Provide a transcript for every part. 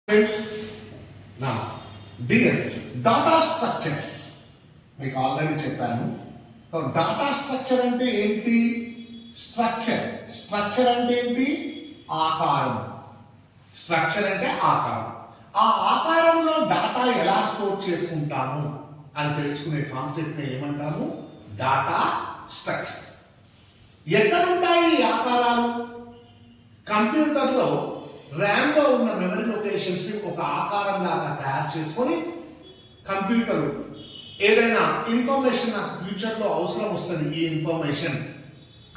Friends, now DS data structures మీకు already చెప్పాను. Data structure అంటే ఏంటి? స్ట్రక్చర్ అంటే ఏంటి? ఆకారం. స్ట్రక్చర్ అంటే ఆకారం. ఆ ఆకారంలో డాటా ఎలా స్టోర్ చేసుకుంటాము అని తెలుసుకునే కాన్సెప్ట్ ని ఏమంటాము? Data structures. ఎక్కడ ఉంటాయి ఈ ఆకారాలు? కంప్యూటర్లో ర్యామ్ లో ఉన్న మెమరీ లొకేషన్స్ ఒక ఆకారం లాగా తయారు చేసుకొని కంప్యూటర్ ఏదైనా ఇన్ఫర్మేషన్ నాకు ఫ్యూచర్ లో అవసరం వస్తుంది ఈ ఇన్ఫర్మేషన్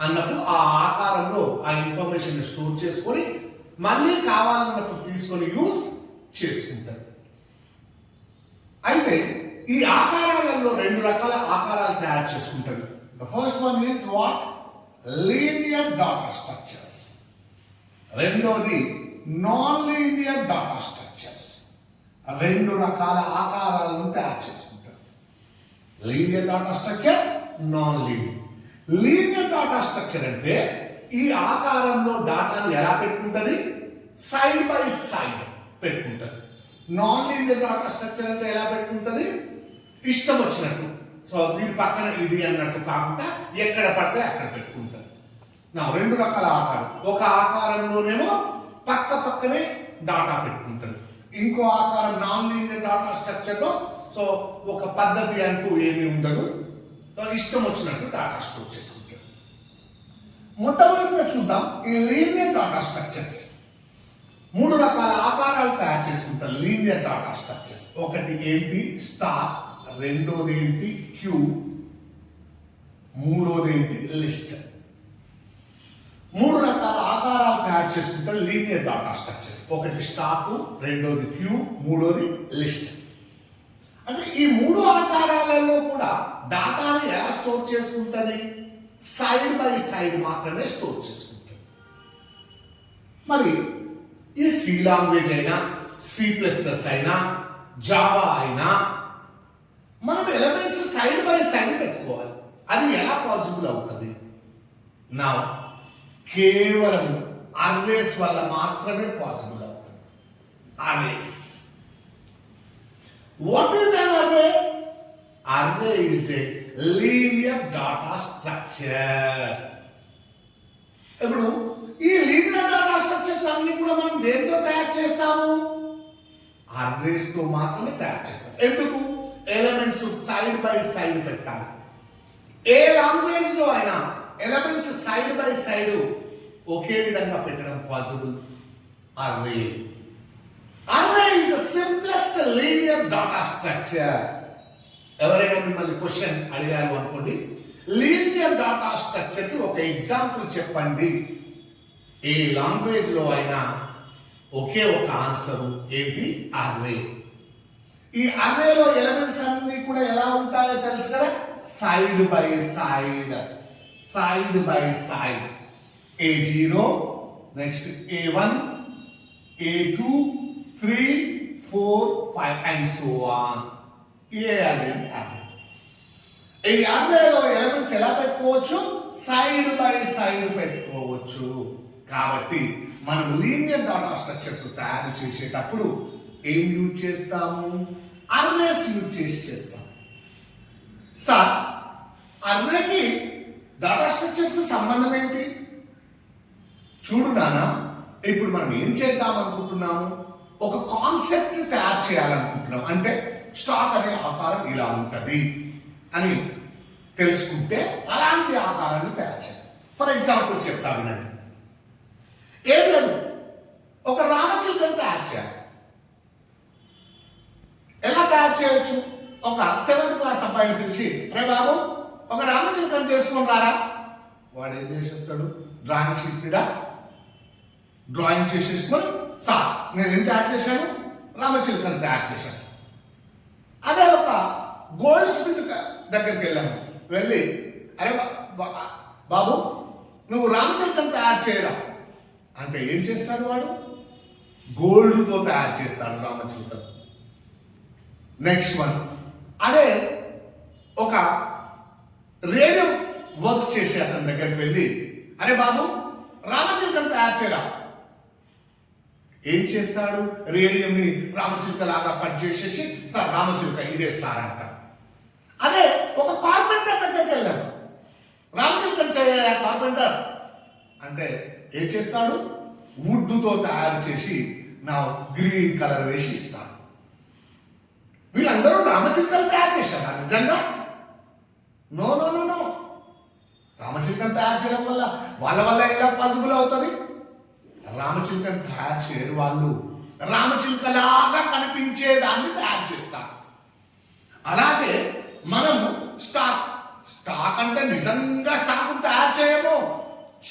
అన్నప్పుడు ఆ ఆకారంలో ఆ ఇన్ఫర్మేషన్ స్టోర్ చేసుకొని మళ్ళీ కావాలన్నప్పుడు తీసుకొని యూజ్ చేసుకుంటారు. అయితే ఈ ఆకారాలలో రెండు రకాల ఆకారాలు తయారు చేసుకుంటారు. The first one is what? Linear data structures. రెండోది నాన్ లీనియర్ డాటా స్ట్రక్చర్స్. రెండు రకాల ఆకారాలను తయారు చేసుకుంటారు. Linear data structure, non linear. Linear data structure అంటే ఈ ఆకారంలో డాటాను ఎలా పెట్టుకుంటుంది? సైడ్ బై సైడ్ పెట్టుకుంటుంది. నాన్ లీనియర్ డాటా స్ట్రక్చర్ అంటే ఎలా పెట్టుకుంటుంది? ఇష్టం వచ్చినట్టు. సో దీని పక్కన ఇది అన్నట్టు కాకుండా ఎక్కడ పడితే అక్కడ పెట్టుకుంటారు. రెండు రకాల ఆకారం. ఒక ఆకారంలోనేమో పక్క పక్కనే డాటా పెట్టుకుంటాడు. ఇంకో ఆకారం నాన్ లీనియర్ డాటా స్ట్రక్చర్ లో సో ఒక పద్ధతి అంటూ ఏమీ ఉండదు. ఇష్టం వచ్చినట్టు డాటా స్టోర్ చేసుకుంటారు. మొట్టమొదటిగా చూద్దాం ఈ లీనియర్ డాటా స్ట్రక్చర్స్. మూడు రకాల ఆకారాలు తయారు చేసుకుంటారు లీనియర్ డాటా స్ట్రక్చర్స్. ఒకటి ఏంటి? స్టార్. రెండోది ఏంటి? క్యూ. మూడోది ఏంటి? లిస్ట్. మూడు రకాల ఆకారాలు తయారు చేసుకుంటారు లీనియర్ డాటా స్ట్రక్చర్స్. ఒకటి స్టాక్, రెండోది క్యూ, మూడోది లిస్ట్. అంటే ఈ మూడు ఆకారాలలో కూడా డాటాని ఎలా స్టోర్ చేసుకుంటుంది? సైడ్ బై సైడ్ మాత్రమే స్టోర్ చేసుకుంటుంది. మరి ఈ సి లాంగ్వేజ్ అయినా, C++ అయినా, జావా అయినా మనం ఎలిమెంట్స్ సైడ్ బై సైడ్ పెట్టుకోవాలి. అది ఎలా పాసిబుల్ అవుతుంది? నా కేవలం అర్రేస్ వల్ల మాత్రమే పాసిబుల్ అవుతుంది. Arrays. What is an array? Array is a linear data structure. ఇప్పుడు ఈ లీనియర్ డాటా స్ట్రక్చర్స్ అన్ని కూడా మనం దేంతో తయారు చేస్తాము? అర్రేస్ తో మాత్రమే తయారు చేస్తాం. ఎందుకు? ఎలిమెంట్స్ సైడ్ బై సైడ్ పెట్టాలి. ఏ లాంగ్వేజ్ లో అయినా ఎలిమెంట్స్ సైడ్ బై సైడ్ ఒకే విధంగా పెట్టడం possible. Array. Array is the simplest linear data structure. ఎవరైనా మిమ్మల్ని క్వశ్చన్ అడిగారు అనుకోండి, లీనియర్ డాటా స్ట్రక్చర్ కి ఒక ఎగ్జాంపుల్ చెప్పండి. ఏ లాంగ్వేజ్ లో అయినా ఒకే ఒక ఆన్సర్ ఏంటి? అర్రే. ఈ అర్రేలో ఎలిమెంట్స్ అన్ని కూడా ఎలా ఉంటాయో తెలుసు కదా? Side by side. Side by side. A0, next A1, A2, 3, 4, 5 and so on. A అనేది అర్రే. ఈ అర్రేలో ఎలిమెంట్స్ ఎలా పెట్టుకోవచ్చు? సైడ్ బై సైడ్ పెట్టుకోవచ్చు. కాబట్టి మనం లీనియర్ డాటా స్ట్రక్చర్స్ తయారు చేసేటప్పుడు ఏం యూజ్ చేస్తాము? అర్రేస్ యూజ్ చేస్తాం. సార్, అర్రేకి డాటా స్ట్రక్చర్స్ కి సంబంధం ఏంటి? చూడు నాన్న, ఇప్పుడు మనం ఏం చేద్దాం అనుకుంటున్నాము? ఒక కాన్సెప్ట్ తయారు చేయాలనుకుంటున్నాం. అంటే స్టాక్ అనే ఆకారం ఇలా ఉంటది అని తెలుసుకుంటే అలాంటి ఆకారాన్ని తయారు చేయాలి. ఫర్ ఎగ్జాంపుల్ చెప్తా వినండి. ఏం లేదు, ఒక రామచిలుకను తయారు చేయాలి. ఎలా తయారు చేయొచ్చు? ఒక 7th క్లాస్ అబ్బాయిని పిలిచి, రే బాబు ఒక రామచిలుకను చేసుకొని రారా. వాడు ఏం చేసేస్తాడు? డ్రాయింగ్ షీట్ మీద డ్రాయింగ్ చేసేసుకొని, సార్ నేను ఏం తయారు చేశాను? రామచిలుకను తయారు చేశాను. అదే ఒక గోల్డ్ స్మిత్ దగ్గరికి వెళ్ళాము. వెళ్ళి, అరే బాబు నువ్వు రామచిలుకను తయారు చేయరా అంటే ఏం చేస్తాడు వాడు? గోల్డ్తో తయారు చేస్తాడు రామచిలుకను. నెక్స్ట్ వన్, అదే ఒక రేడియో వర్క్ చేసే అతని దగ్గరికి వెళ్ళి, అరే బాబు రామచిలుకను తయారు చేయరా. ఏం చేస్తాడు? రేడియంని రామచిలుక లాగా కట్ చేసేసి సార్ రామచిలుక ఇదే సార్ అంట. అదే ఒక కార్పెంటర్ దగ్గరికి వెళ్ళాడు, రామచిలుకని చేయ కార్పెంటర్ అంటే ఏం చేస్తాడు? వుడ్తో తయారు చేసి నా గ్రీన్ కలర్ వేసి ఇస్తాడు. వీళ్ళందరూ రామచిలుకలు తయారు చేశారా నిజంగా? No no no no. రామచిలుకను తయారు చేయడం వల్ల వాళ్ళ వల్ల ఎలా పాసిబుల్ అవుతుంది? రామచిలుకను తయారు చేయరు వాళ్ళు, రామచిలుకలాగా కనిపించేదాన్ని తయారు చేస్తారు. అలాగే మనం స్టాక్ అంటే నిజంగా స్టాక్ తయారు చేయము,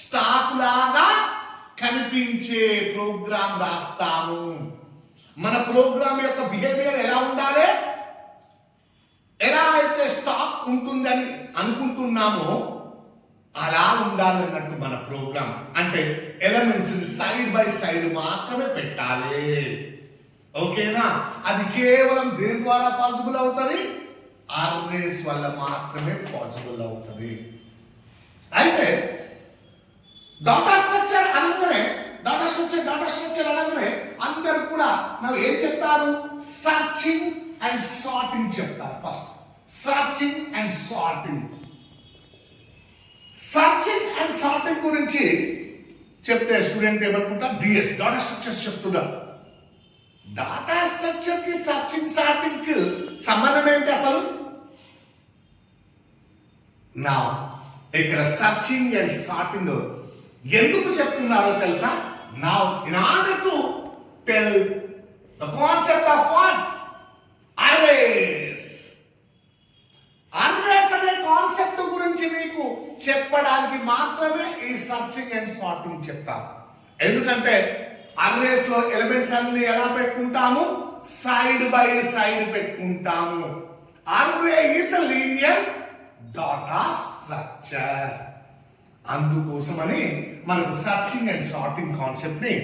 స్టాక్ లాగా కనిపించే ప్రోగ్రామ్ రాస్తాము. మన ప్రోగ్రామ్ యొక్క బిహేవియర్ ఎలా ఉండాలి? ఎలా అయితే స్టాక్ ఉంటుందని అనుకుంటున్నామో అలా ఉండాలన్నట్టు మన ప్రోగ్రామ్. అంటే ఎలిమెంట్స్ సైడ్ బై సైడ్ మాత్రమే పెట్టాలి. ఓకేనా? అది కేవలం దేని ద్వారా పాసిబుల్ అవుతుంది? అర్రేస్ వల్ల మాత్రమే పాసిబుల్ అవుతుంది. అయితే డాటా స్ట్రక్చర్ అనగానే డాటా స్ట్రక్చర్ అనగానే అందరు కూడా మనం ఏం చెప్తారు? సర్చింగ్ అండ్ సార్టింగ్ చెప్తారు. ఫస్ట్ సర్చింగ్ అండ్ సార్టింగ్ గురించి చెప్తే స్టూడెంట్ ఏమనుకుంటా? డిఎస్ డాటా స్ట్రక్చర్స్ చెప్తున్నా. డాటా స్ట్రక్చర్ కి సర్చింగ్ సార్టింగ్ కి సంబంధం ఏంటి అసలు? నా ఇక్కడ సర్చింగ్ అండ్ సార్టింగ్ ఎందుకు చెప్తున్నారో తెలుసా? Now in order to tell the concept of what? Arrays అనే కాన్సెప్ట్ గురించి మీకు చెప్పడానికి మాత్రమే ఈ సర్చింగ్ అండ్ సార్టింగ్ చెప్తాను. ఎందుకంటే అర్రేస్ లో ఎలిమెంట్స్ అన్ని ఎలా పెట్టుకుంటాము? సైడ్ బై సైడ్ పెట్టుకుంటాము. Array is a linear data structure. అందుకోసమని మనకు సర్చింగ్ అండ్ సార్టింగ్ కాన్సెప్ట్ ని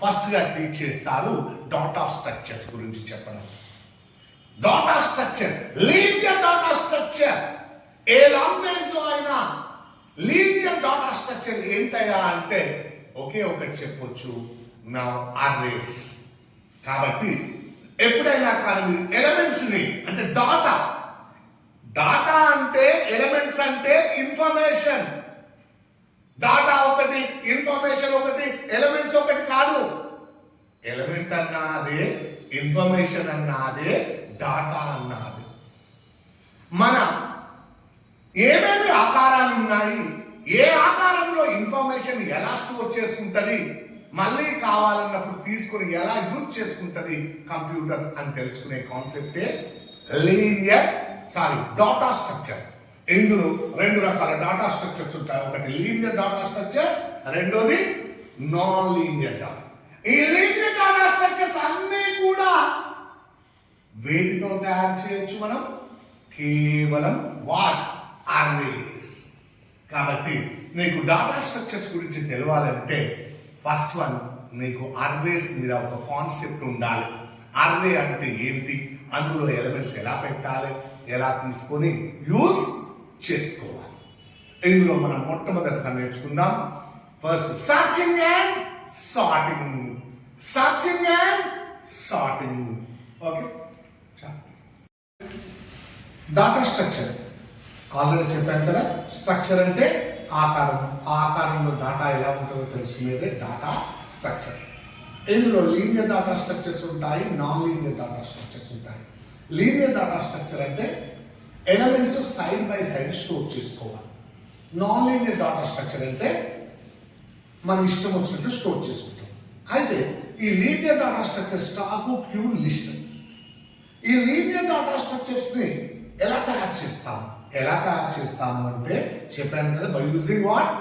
ఫస్ట్ గా టీచ్ చేస్తారు డాటా స్ట్రక్చర్స్ గురించి చెప్పడం. Data structure, linear data structure. ఏ లాంగ్వేజ్ లో అయినా లీనియర్ డాటా స్ట్రక్చర్ ఏంటయ్యా అంటే ఒకే ఒకటి చెప్పొచ్చు, నా అర్రేస్. కాబట్టి ఎప్పుడైనా కానీ మీరు ఎలిమెంట్స్ ని అంటే డాటా అంటే ఎలిమెంట్స్ అంటే ఇన్ఫర్మేషన్. డాటా ఒకటి, ఇన్ఫర్మేషన్ ఒకటి, ఎలిమెంట్స్ ఒకటి కాదు. ఎలిమెంట్ అన్నదే, ఇన్ఫర్మేషన్ అన్నదే, డాటా అన్నది. మన ఏమేమి ఆకారాలు ఉన్నాయి, ఏ ఆకారంలో ఇన్ఫర్మేషన్ ఎలా స్టోర్ చేసుకుంటది, మళ్ళీ కావాలన్నప్పుడు తీసుకుని ఎలా యూజ్ చేసుకుంటది కంప్యూటర్ అని తెలుసుకునే కాన్సెప్టే డాటా స్ట్రక్చర్. ఇందులో రెండు రకాల డాటా స్ట్రక్చర్స్ ఉంటాయి. ఒకటి లీనియర్ డాటా స్ట్రక్చర్, రెండోది నాన్ లీనియర్ డాటా. ఈ లీనియర్ డాటా స్ట్రక్చర్స్ అన్నీ కూడా వేటితో తయారు చేయొచ్చు మనం? కేవలం అర్రేస్. కాబట్టి నీకు డాటా స్ట్రక్చర్స్ గురించి తెలియాలంటే ఫస్ట్ వన్ నీకు అర్రేస్ మీద ఒక కాన్సెప్ట్ ఉండాలి. అర్రే అంటే ఏంటి, అందులో ఎలిమెంట్స్ ఎలా పెట్టాలి, ఎలా తీసుకొని యూజ్ చేసుకోవాలి. ఇందులో మనం మొట్టమొదటిగా నేర్చుకుందాం first searching and sorting. Okay, data structure already చెప్పాను కదా. స్ట్రక్చర్ అంటే ఆకారం, ఆ ఆకారంలో డాటా ఎలా ఉంటుందో తెలుసుకునేదే డాటా స్ట్రక్చర్. ఇందులో లీనియర్ డాటా స్ట్రక్చర్స్ ఉంటాయి, నాన్ లీనియర్ డాటా స్ట్రక్చర్స్ ఉంటాయి. లీనియర్ డాటా స్ట్రక్చర్ అంటే elements side by side store చేసుకోవాలి. నాన్ లీనియర్ డాటా స్ట్రక్చర్ అంటే మన ఇష్టం వచ్చినట్టు స్టోర్ చేసుకుంటాం. అయితే ఈ linear data structure stack, queue, list. ఈ లీనియర్ డాటా స్ట్రక్చర్స్ ని ఎలా తయారు చేస్తాము అంటే చెప్పాను కదా, by using what?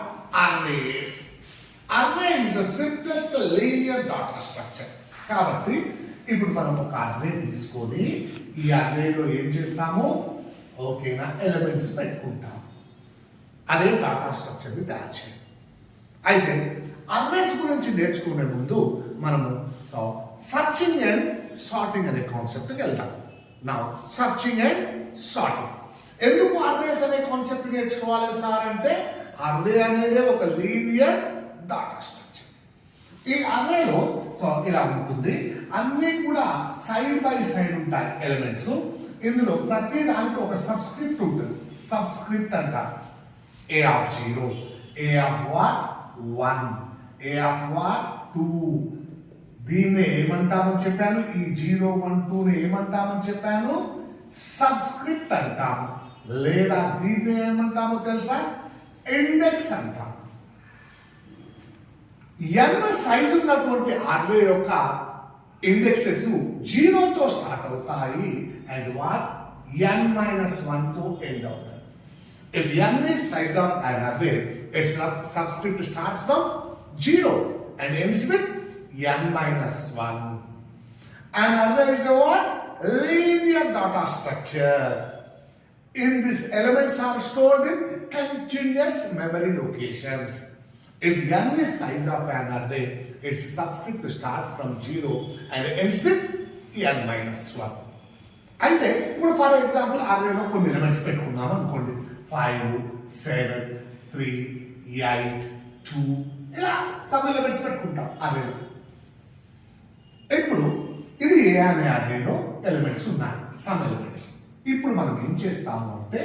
Arrays. Array is the simplest linear data structure. కాబట్టి ఇప్పుడు మనం ఒక అర్రే తీసుకొని ఈ అర్రేలో ఏం చేస్తాము? ఓకేనా, ఎలిమెంట్స్ పెట్టుకుంటాం. అదే డాటా స్ట్రక్చర్ని తయారు చేయాలి. అయితే అర్రేస్ గురించి నేర్చుకునే ముందు మనము సర్చింగ్ అండ్ సార్టింగ్ అనే కాన్సెప్ట్కి వెళ్దాం. నా సర్చింగ్ అండ్ సార్టింగ్. ఎందుకు అర్రేస్ అనే కాన్సెప్ట్ నేర్చుకోవాలి సార్ అంటే, అర్రే అనేది ఒక లీనియర్ డాటా స్ట్రక్చర్. ఈ అర్రేలో సో ఇలా ఉంటుంది. అన్నీ కూడా సైడ్ బై సైడ్ ఉంటాయి ఎలిమెంట్స్. ఇందులో ప్రతి దానికి ఒక సబ్స్క్రిప్ట్ ఉంటుంది. సబ్స్క్రిప్ట్ అంటారు. A of 0, A of what 1, A of what 2. దీన్ని ఏమంటామని చెప్పాను? ఈ 0, 1, 2 ఏమంటామని చెప్పాను? సబ్స్క్రిప్ట్ అంటాము. లేదా దీన్ని ఏమంటామో తెలుసా? ఇండెక్స్ అంటాం. n సైజు ఉన్నటువంటి అర్రే యొక్క ఇండెక్సెస్ 0తో స్టార్ట్ అవుతాయి అండ్ వాట్ n-1 తో ఎండ్ అవుతాయి. If n is size of an array, its subscript starts from 0 and ends with n-1. An array is a what? Linear data structure. In this, elements are stored in continuous memory locations. If n is size of an array, its subscript starts from 0 and ends with n-1. అయితే ఇప్పుడు for example అర్రేలో కొన్ని elements పెట్టుకున్నాం అనుకోండి. 5, 7, 3, 8, 2 ఇలా some elements పెట్టుకుంటాం అర్రేలో. ఇప్పుడు ఇది ఏ అనే అర్రేలో ఎలిమెంట్స్ ఉన్నాయి, సమ్ ఎలిమెంట్స్. ఇప్పుడు మనం ఏం చేస్తాము అంటే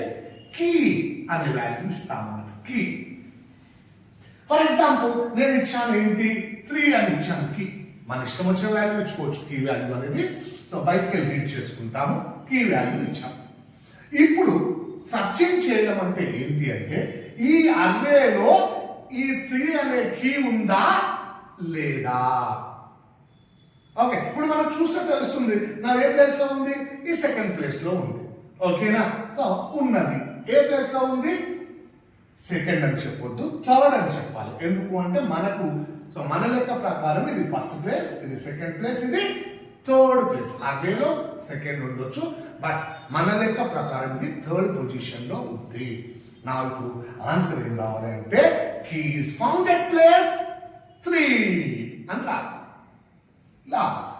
కీ అనే వాల్యూ ఇస్తాము అన్నమాట. కీ ఫర్ ఎగ్జాంపుల్ నేను ఇచ్చాను ఏంటి? 3 అని ఇచ్చాను కీ. మన ఇష్టం వచ్చిన వాల్యూ ఇచ్చుకోవచ్చు. కీ వాల్యూ అనేది సో బయటికి వెళ్ళి రీడ్ చేసుకుంటాము. కీ వాల్యూ ఇచ్చాము. ఇప్పుడు సర్చింగ్ చేయడం అంటే ఏంటి అంటే ఈ అర్రేలో ఈ 3 అనే కీ ఉందా లేదా. ఓకే, ఇప్పుడు మనం చూస్తే తెలుస్తుంది నా ఏ ప్లేస్ లో ఉంది? ఈ సెకండ్ ప్లేస్ లో ఉంది. ఓకేనా? సో ఉన్నది ఏ ప్లేస్ లో ఉంది? సెకండ్ అని చెప్పొద్దు, థర్డ్ అని చెప్పాలి. ఎందుకు అంటే మనకు సో మన లెక్క ప్రకారం ఇది ఫస్ట్ ప్లేస్, ఇది సెకండ్ ప్లేస్, ఇది థర్డ్ ప్లేస్. అర్రేలో సెకండ్ ఉండొచ్చు, బట్ మన లెక్క ప్రకారం ఇది థర్డ్ పొజిషన్ లో ఉంది. నా ఇప్పుడు ఆన్సర్ ఏం రావాలి అంటే key is found at place 3 అని రావాలి.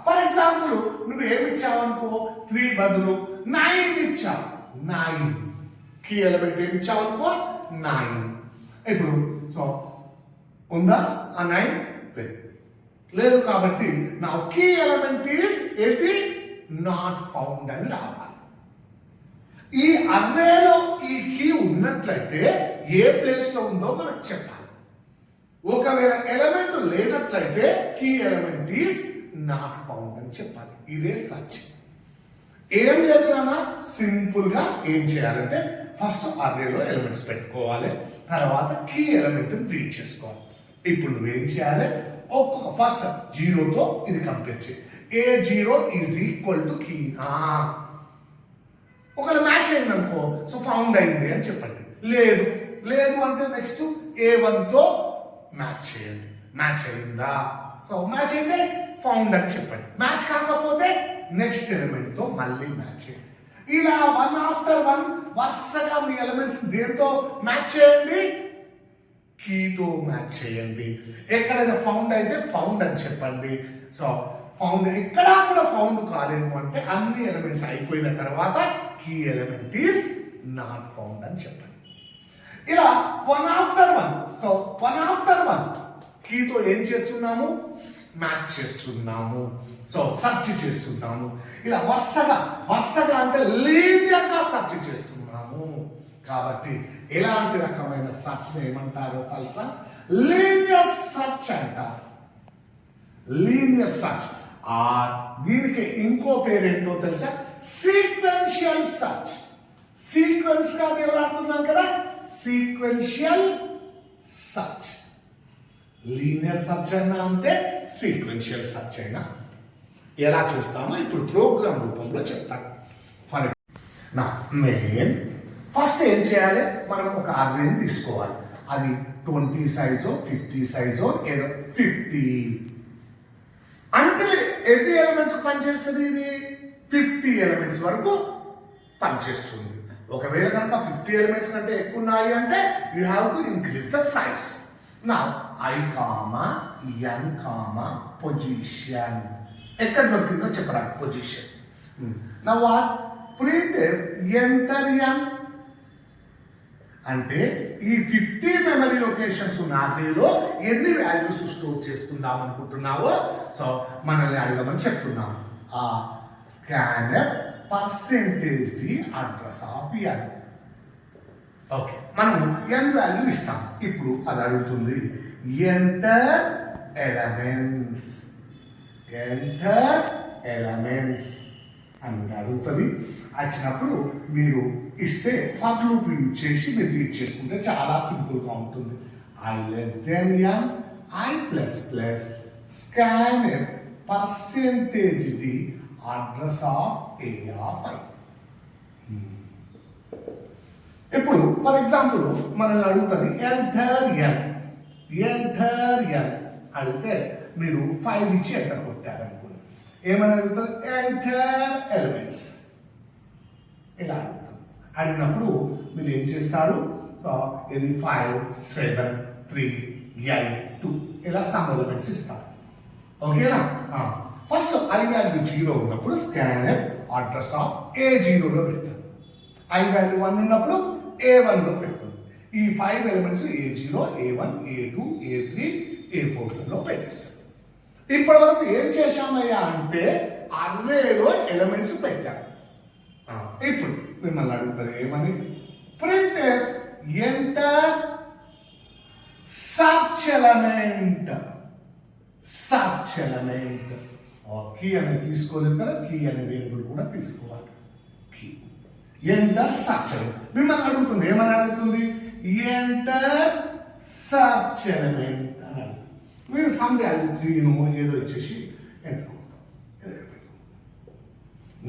ఫర్ ఎగ్జాంపుల్ నువ్వు ఏమి ఇచ్చావు అనుకో, 3 బదులు 9 ఇచ్చావు. 9 కీ ఎలిమెంట్ ఏమి ఇచ్చావు అనుకో 9. ఇప్పుడు సో ఉందా ఆ 9? లేదు కాబట్టి నా కీ ఎలిమెంట్ ఈస్ ఏంటి? నాట్ ఫౌండ్ అని రావాలి. ఈ అర్రేలో ఈ కీ ఉన్నట్లయితే ఏ ప్లేస్ లో ఉందో మనకు చెప్పాలి. ఒకవేళ ఎలిమెంట్ లేనట్లయితే key element is not found అని చెప్పాలి. ఇదే సచ్. ఏం లేదు నాన్న, సింపుల్ గా ఏం చేయాలంటే ఫస్ట్ అర్రేలో ఎలిమెంట్స్ పెట్టుకోవాలి, తర్వాత కీ ఎలిమెంట్ రీడ్ చేసుకోవాలి. ఇప్పుడు నువ్వేం చేయాలి? ఒక్కొక్క ఫస్ట్ 0తో ఇది కంప్లీట్ చేయి. A0 is equal to key. ఒకవేళ మ్యాచ్ అయింది అనుకో, సో ఫౌండ్ అయింది అని చెప్పండి. లేదు లేదు అంటే నెక్స్ట్ A1తో మ్యాచ్ చేయండి. మ్యాచ్ అయిందా? సో మ్యాచ్ అయితే ఫౌండ్ అని చెప్పండి. మ్యాచ్ కాకపోతే నెక్స్ట్ ఎలిమెంట్ తో మళ్ళీ మ్యాచ్ చేయండి. ఇలా 1 ఆఫ్టర్ 1 వరుసగా మీ ఎలిమెంట్స్ దేంతో మ్యాచ్ చేయండి? కీతో మ్యాచ్ చేయండి. ఎక్కడైనా ఫౌండ్ అయితే ఫౌండ్ అని చెప్పండి. సో ఫౌండ్ ఎక్కడా కూడా ఫౌండ్ కాలేదు అంటే అన్ని ఎలిమెంట్స్ అయిపోయిన తర్వాత key element is not found అని చెప్పండి. ఇలా 1 ఆఫ్టర్ 1. సో 1 ఆఫ్టర్ 1 కీతో ఏం చేస్తున్నాము? మ్యాచ్ చేస్తున్నాము. సో సర్చ్ చేస్తున్నాము. ఇలా వరుసగా అంటే లీనియర్ గా సర్చ్ చేస్తున్నాము. కాబట్టి ఎలాంటి రకమైన సర్చ్ ఏమంటారో తెలుసా? లీనియర్ సర్చ్ అంటారు. Linear search. దీనికి ఇంకో పేరేంటో తెలుసా? Sequential search. సీక్వెన్స్ గా దేవులాడుతున్నాం కదా, సీక్వెన్షియల్ సర్చ్. లీనియర్ సర్చ్ అయినా అంతే, సీక్వెన్షియల్ సర్చ్ అయినా అంతే. ఎలా చేస్తామో ఇప్పుడు ప్రోగ్రామ్ రూపంలో చెప్తాను. ఫర్ నా మెయిన్ ఫస్ట్ ఏం చేయాలి? మనం ఒక అర్రేని తీసుకోవాలి. అది 20 సైజో 50 సైజో ఏదో 50 అంటే ఎన్ని ఎలిమెంట్స్ పనిచేస్తుంది? ఇది 50 ఎలిమెంట్స్ వరకు పనిచేస్తుంది. ఒకవేళ కనుక 50 ఎలిమెంట్స్ కంటే ఎక్కువ ఉన్నాయి అంటే you have to increase the size. నా I, n, పొజిషన్ ఎక్కడ దొరికిందో చెప్పడానికి పొజిషన్. నా వాట్? printf enter n. అంటే ఈ 50 మెమరీ లొకేషన్స్ ఉన్న అర్రేలో ఎన్ని వాల్యూస్ స్టోర్ చేసుకుందాం అనుకుంటున్నావో సో మనల్ని అడగమని చెప్తున్నాము. ఆ scanf percentage the address of n. Okay, మనము ఎన్ వాల్యూ ఇస్తాం. ఇప్పుడు అది అడుగుతుంది ఎంటర్ ఎలిమెంట్స్, ఎంటర్ ఎలిమెంట్స్ అని అడుగుతుంది. వచ్చినప్పుడు మీరు ఇస్తే ఫర్ లూప్ యూజ్ చేసి మీరు రీడ్ చేసుకుంటే చాలా సింపుల్గా ఉంటుంది. I less than n, I plus plus scanf percentage the address of a of I. ఇప్పుడు ఫర్ ఎగ్జాంపుల్ మనల్ని అడుగుతుంది ఎంటర్ ఎన్, ఎంటర్ ఎన్ అడిగితే మీరు 5 ఇచ్చి ఎంటర్ కొట్టారనుకోండి. ఏమని అడుగుతుంది? ఎంటర్ ఎలిమెంట్స్ ఇలా అడుగుతుంది. అడిగినప్పుడు మీరు ఏం చేస్తారు? ఇది 5, 7, 3, 8, 2 ఇలా సమ్ ఎలిమెంట్స్ ఇస్తారు. ఓకేనా? ఫస్ట్ ఐ వాల్యూ 0 ఉన్నప్పుడు స్కాన్ఎఫ్ అడ్రస్ ఆఫ్ A0లో పెడుతుంది. ఐ వాల్యూ 1 ఉన్నప్పుడు A1లో పెడుతుంది. ఈ 5 elements A0, A1, A2, A3, A4లలో పెట్టేస్తుంది. ఇప్పటి వరకు ఏం చేశామయ్యా అంటే అర్రేలో ఎలిమెంట్స్ పెట్టాం. ఇప్పుడు మిమ్మల్ని అడుగుతుంది ఏమని? Print enter search element, search element. Key అనేది తీసుకోలేదు కదా, కీ అనే వేరియబుల్ కూడా తీసుకోవాలి. Key enter search element. మిమ్మల్ని అడుగుతుంది ఏమని అడుగుతుంది? ఎంటర్ సర్చ్ ఎలిమెంట్ అని అడుగుతుంది. మీరు సమ్ వాల్యూ 3 ఏదో ఇచ్చేసి ఎంటర్ కొడతాం.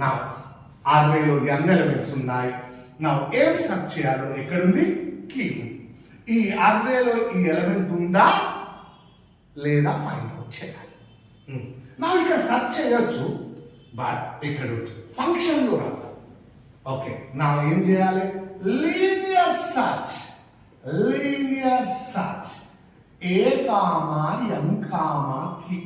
నా అర్రేలో ఎన్ని ఎలిమెంట్స్ ఉన్నాయి, నా ఏం సర్చ్ చేయాలో ఎక్కడుంది? కీ ఉంది. ఈ అర్రేలో ఈ ఎలిమెంట్ ఉందా లేదా ఫైండ్ అవుట్ చేయాలి. నా ఇక్కడ సర్చ్ చేయొచ్చు, బట్ ఇక్కడ ఫంక్షన్లో రాద్దాం. ఓకే, నా ఏం చేయాలి? లీనియర్ సర్చ్, లీనియర్ సర్చ్ ఏ కామా ఎన్ కామా కీ.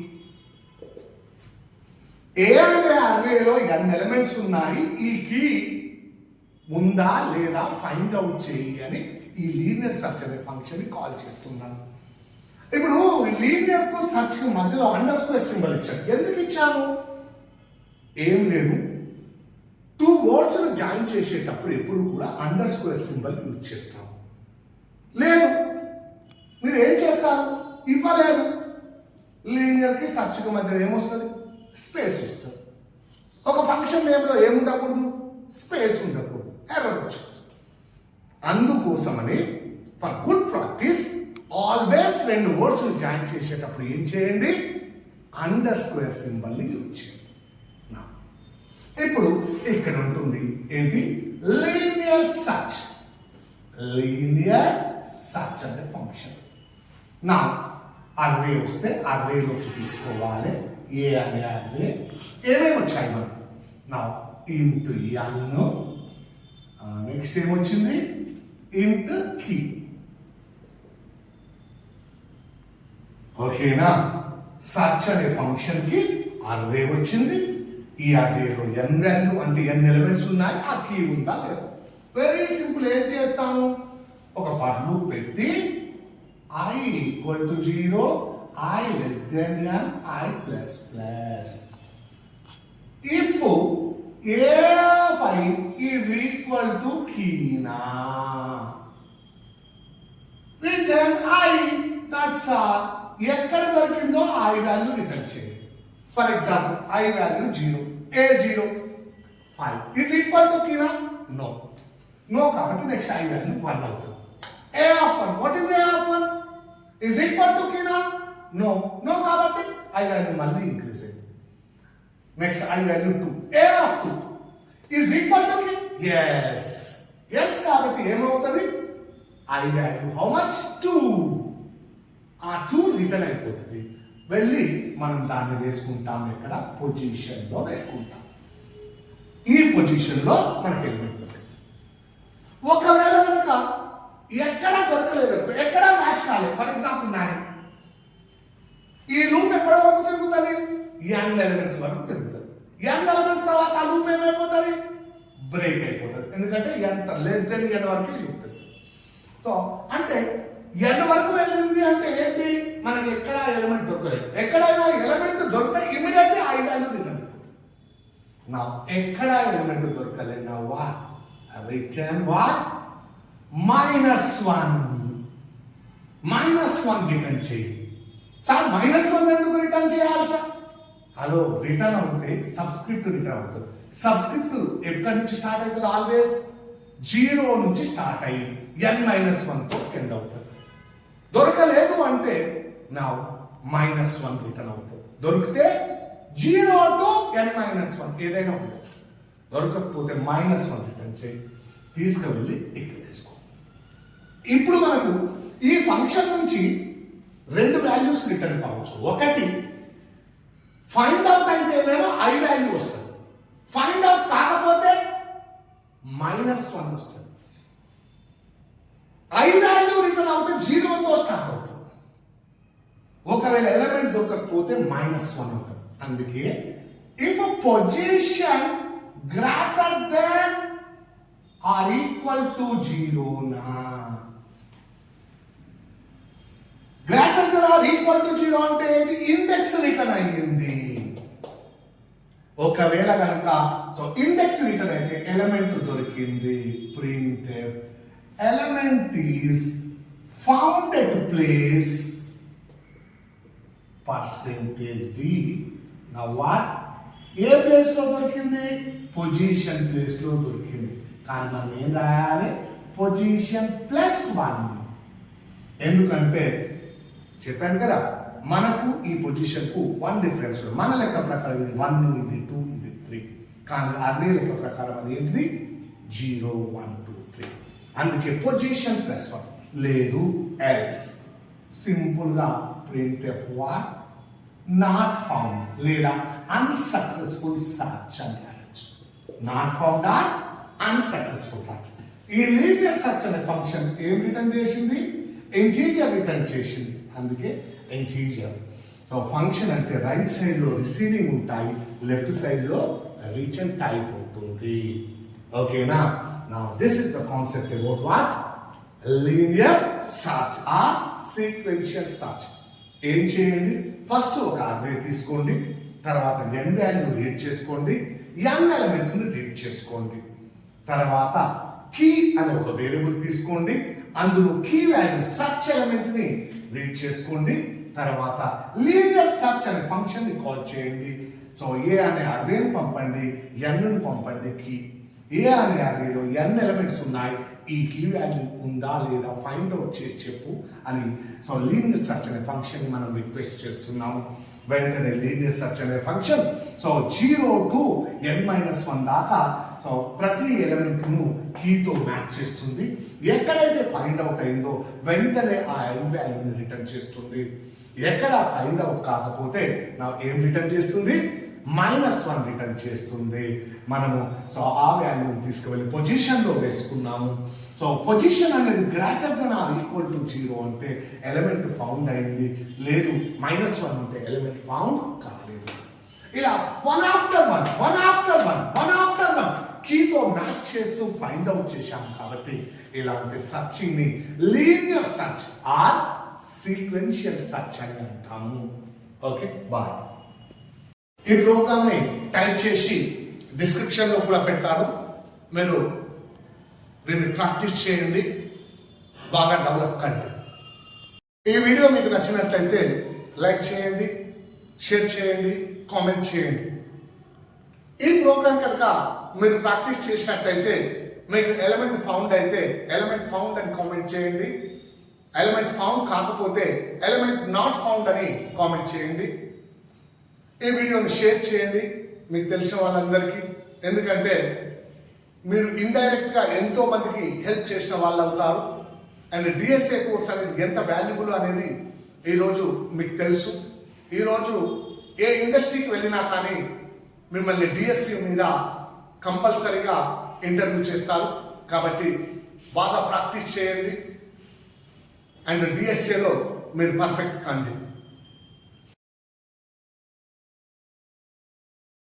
ఏ అనే అర్రేలో ఎన్ ఎలిమెంట్స్ ఉన్నాయి, ఈ కీ ఉందా లేదా ఫైండ్ అవుట్ చేయి అని ఈ లీనియర్ సర్చ్ అనే ఫంక్షన్ కాల్ చేస్తున్నాను. ఇప్పుడు లీనియర్ కు సర్చ్ కు మధ్యలో అండర్ స్క్వేర్ సింబల్ ఇచ్చాను. ఎందుకు ఇచ్చాను? ఏం లేదు, 2 వర్డ్స్ జాయిన్ చేసేటప్పుడు ఎప్పుడు కూడా అండర్ స్క్వేర్ సింబల్ యూజ్ చేస్తాం. లేదు, మీరు ఏం చేస్తారు? ఇవ్వలేదు. లీనియర్ కి సర్చ్ కు మధ్య ఏమొస్తుంది? స్పేస్ వస్తుంది. ఒక ఫంక్షన్ నేమ్లో ఏముండకూడదు? స్పేస్ ఉండకూడదు, ఎర్రర్ వచ్చేస్తుంది. అందుకోసమని for good practice always 2 words join చేసేటప్పుడు ఏం చేయండి? అండర్ స్క్వేర్ సింబల్ని యూజ్ చేయండి. ఇప్పుడు ఇక్కడ ఉంటుంది ఏంటి? లీనియర్ సర్చ్, లీనియర్ సర్చ్ అనే ఫంక్షన్. నా అర్రే వస్తే అర్రేలోకి తీసుకోవాలి. ఏ అనే అర్రే ఏమేమి వచ్చాయి మనం? నా ఇంటూ ఎన్, నెక్స్ట్ ఏమొచ్చింది? Into key. ఓకేనా? సర్చ్ అనే ఫంక్షన్ కి అర్రే వచ్చింది. ఈ అర్రేలో ఎన్ వాల్యూ అంటే ఎన్ ఎలిమెంట్స్ ఉన్నాయి, ఆ కీ ఉందా లేదా? Very simple. ఏం చేస్తాము? ఒక ఫర్ లూప్ పెట్టి I equal to 0, I less than n, I plus plus. If a of I is equal to kina, with an I, that's all. ఎక్కడ దొరికిందో I వాల్యూ రిటర్న్ చేయండి. For example I value 0, A0, 5 is equal to kina? No. No కాబట్టి next I value 1 అవుతుంది. A of 1, what is A of 1? Is equal to kina? No. No కాబట్టి I value మళ్ళీ increase అయింది. Next I value 2. A of 2 is equal to kina? Yes. Yes కాబట్టి ఏమవుతుంది? I value how much? 2. ఆ 2 return అయిపోతుంది. వెళ్ళి మనం దాన్ని వేసుకుంటాం. ఇక్కడ పొజిషన్లో వేసుకుంటాం. ఈ పొజిషన్లో మనకి ఎలిమెంట్ దొరికింది. ఒకవేళ కనుక ఎక్కడ దొరకలేదు, ఎక్కడ మ్యాచ్ కాలేదు, ఫర్ ఎగ్జాంపుల్ 9, ఈ లూప్ ఎప్పటి వరకు తిరుగుతుంది? ఎన్ ఎలిమెంట్స్ వరకు తిరుగుతుంది. ఎన్ ఎలిమెంట్స్ తర్వాత ఆ లూప్ ఏమైపోతుంది? బ్రేక్ అయిపోతుంది. ఎందుకంటే ఎంత లెస్ దెన్ ఎన్ వరకు లూప్ తిరుగుతుంది. సో అంటే n వరకు వెళ్ళింది అంటే ఏంటి, మనకి ఎక్కడ ఎలిమెంట్ దొరకలేదు. ఎక్కడైనా ఎలిమెంట్ దొరికితే ఇమీడియట్లీ ఐ వాల్యూ రిటర్న్ అయిపోతుంది. నా ఎక్కడ ఎలిమెంట్ దొరకలేదు, నా వాట్ రిటర్న్ వాట్ -1 రిటర్న్ చేయి. సార్ -1 ఎందుకు రిటర్న్ చేయాలి సార్? హలో, రిటర్న్ అవుతే సబ్స్క్రిప్ట్ రిటర్న్ అవుతుంది. సబ్స్క్రిప్ట్ ఎక్కడి నుంచి స్టార్ట్ అవుతుంది? ఆల్వేస్ 0 నుంచి స్టార్ట్ అయ్యి n-1తో ఎండ్ అవుతుంది. దొరకలేదు అంటే నా -1 రిటర్న్ అవుతుంది. దొరికితే 0 to n-1 ఏదైనా ఉండొచ్చు. దొరకకపోతే -1 రిటర్న్ చేయి, తీసుకువెళ్ళి ఇక్కడ వేసుకో. ఇప్పుడు మనకు ఈ ఫంక్షన్ నుంచి 2 వాల్యూస్ రిటర్న్ కావచ్చు. ఒకటి ఫైండ్ అవుట్ అయితే ఏమైనా ఐ వాల్యూ వస్తుంది, ఫైండ్ అవుట్ కాకపోతే -1 వస్తుంది. ఐ వాల్యూ రిటర్న్ అవుతే 0తో స్టార్ట్ అవుతుంది. ఒకవేళ ఎలిమెంట్ దొరకకపోతే -1 అవుతుంది. అందుకే if position greater than or equal to 0 నా greater than or equal to 0 అంటే ఏంటి? ఇండెక్స్ రిటర్న్ అయ్యింది. ఒకవేళ కనుక సో ఇండెక్స్ రిటర్న్ అయితే ఎలిమెంట్ దొరికింది. Print element is found at place %d. నా వాట్ ఏ ప్లేస్ లో దొరికింది? పొజిషన్ ప్లేస్ లో దొరికింది. కానీ మనం ఏం రాయాలి? పొజిషన్ +1. ఎందుకంటే చెప్పాను కదా, మనకు ఈ పొజిషన్ కు 1 డిఫరెన్స్. మన లెక్క ప్రకారం ఇది 1, ఇది 2, ఇది 3. కానీ అర్రే లెక్క ప్రకారం అది ఏంటిది? 0, 1, 2, 3. అందుకే పొజిషన్ +1. లేదు ఎల్స్ సింపుల్ గా printf వాట్ నాట్ ఫౌండ్ లేదా అన్సక్సెస్ఫుల్ సర్చ్ అని రాయొచ్చు. Not found or unsuccessful search. ఈ లీనియర్ సర్చ్ అనే ఫంక్షన్ ఏం రిటర్న్ చేసింది? ఇంటీజర్ రిటర్న్ చేసింది. అందుకే ఇంటీజర్. సో ఫంక్షన్ అంటే రైట్ సైడ్ లో రిసీవింగ్ ఉంటాయి, లెఫ్ట్ సైడ్ లో రిటర్న్ టైప్ ఉంటుంది. ఓకేనా? Now this is the concept about what linear search or sequential search. ఏం చేయండి? ఫస్ట్ ఒక అర్రే తీసుకోండి, తర్వాత n వాల్యూ రీడ్ చేసుకోండి, n ఎలిమెంట్స్ ని రీడ్ చేసుకోండి. తర్వాత కీ అనే ఒక వేరియబుల్ తీసుకోండి, అందులో కీ వాల్యూ సర్చ్ ఎలిమెంట్ ని రీడ్ చేసుకోండి. తర్వాత లీనియర్ సర్చ్ అనే ఫంక్షన్ ని కాల్ చేయండి. సో ఏ అనే అర్రేని పంపండి, n ని పంపండి కీ. ఏ అనే అర్రేలో n ఎలిమెంట్స్ ఉన్నాయి, ఈ కీ వాల్యూ ఉందా లేదా ఫైండ్ అవుట్ చేసి చెప్పు అని. సో లీనియర్ సర్చ్ అనే ఫంక్షన్ ని మనం రిక్వెస్ట్ చేస్తున్నాము. వెంటనే లీనియర్ సర్చ్ అనే ఫంక్షన్ సో 0 to n-1 దాకా సో ప్రతి ఎలిమెంట్ ను కీతో మ్యాచ్ చేస్తుంది. ఎక్కడైతే ఫైండ్ అవుట్ అయిందో వెంటనే ఆ ఐ వాల్యూని రిటర్న్ చేస్తుంది. ఎక్కడ ఫైండ్ అవుట్ కాకపోతే నా ఏం రిటర్న్ చేస్తుంది? -1 రిటర్న్ చేస్తుంది. మనము సో ఆ వాల్యూని తీసుకువెళ్ళి పొజిషన్ లో వేసుకున్నాము. సో పొజిషన్ అనేది greater than or equal to 0 అంటే ఎలిమెంట్ ఫౌండ్ అయింది, లేదు -1 ఉంటే ఎలిమెంట్ ఫౌండ్ కాలేదు. ఇలా వన్ ఆఫ్టర్ వన్ కీతో మ్యాచ్ చేస్తూ ఫైండ్ అవుట్ చేశాము. కాబట్టి ఇలాంటి సర్చింగ్ ని linear search or sequential search అని అంటాము. Okay, boy. ఈ ప్రోగ్రామ్ ని టైప్ చేసి డిస్క్రిప్షన్ లో కూడా పెట్టారు. మీరు దీన్ని ప్రాక్టీస్ చేయండి, బాగా డెవలప్ కండి. ఈ వీడియో మీకు నచ్చినట్లయితే లైక్ చేయండి, షేర్ చేయండి, కామెంట్ చేయండి. ఈ ప్రోగ్రామ్ కనుక మీరు ప్రాక్టీస్ చేసినట్లయితే మీకు ఎలిమెంట్ ఫౌండ్ అయితే ఎలిమెంట్ ఫౌండ్ అని కామెంట్ చేయండి. ఎలిమెంట్ ఫౌండ్ కాకపోతే ఎలిమెంట్ నాట్ ఫౌండ్ అని కామెంట్ చేయండి. ఈ వీడియోని షేర్ చేయండి మీకు తెలిసిన వాళ్ళందరికీ. ఎందుకంటే మీరు ఇండైరెక్ట్ గా ఎంతో మందికి హెల్ప్ చేసిన వాళ్ళు అవుతారు. అండ్ డిఎస్ఏ కోర్స్ అనేది ఎంత వాల్యుబుల్ అనేది ఈరోజు మీకు తెలుసు. ఈరోజు ఏ ఇండస్ట్రీకి వెళ్ళినా కానీ మిమ్మల్ని డిఎస్సి మీద కంపల్సరీగా ఇంటర్వ్యూ చేస్తారు. కాబట్టి బాగా ప్రాక్టీస్ చేయండి అండ్ డిఎస్ఏలో మీరు పర్ఫెక్ట్ కండి.